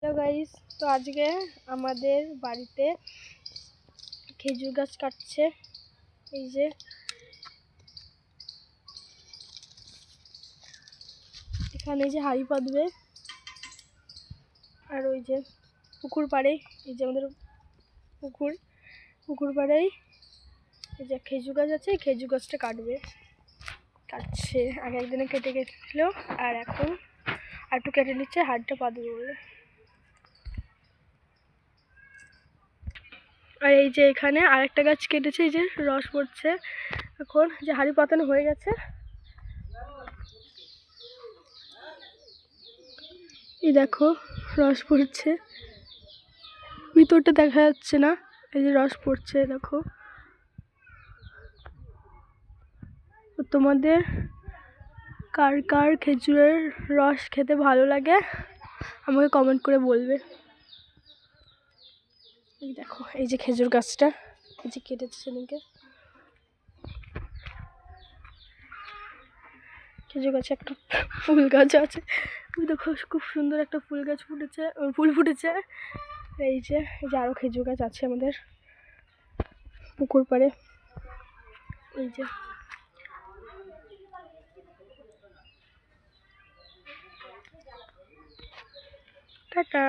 Hello guys, তো আজকে আমাদের বাড়িতে খেজুর গাছ কাটছে। এই যে এখানে যে হাঁড়ি পাতবে, আর ওই যে পুকুর পাড়ে, এই যে আমাদের পুকুর পাড়েই এই যে খেজুর গাছ আছে, খেজুর গাছটা কাটছে। আগে একদিনে কেটে গেছিল, আর এখন আর একটু কেটে নিচ্ছে হাঁড়িটা পাতবে বলে। আর এই যে এখানে আরেকটা গাছ কেটেছে, এই যে রস পড়ছে। এখন যে হাঁড়ি পাতানো হয়ে গেছে, এই দেখো রস পড়ছে, ভিতরটা দেখা যাচ্ছে না, এই যে রস পড়ছে দেখো। তোমাদের কার কার খেজুরের রস খেতে ভালো লাগে আমাকে কমেন্ট করে বলবে। এই দেখো এই যে খেজুর গাছটা, এই যে কেটেছে সেদিনকে। খেজুর গাছে একটা ফুল গাছ আছে, ওই দেখো খুব সুন্দর একটা ফুল ফুটেছে। এই যে আরো খেজুর গাছ আছে আমাদের পুকুর পাড়ে। এই যে টাটা।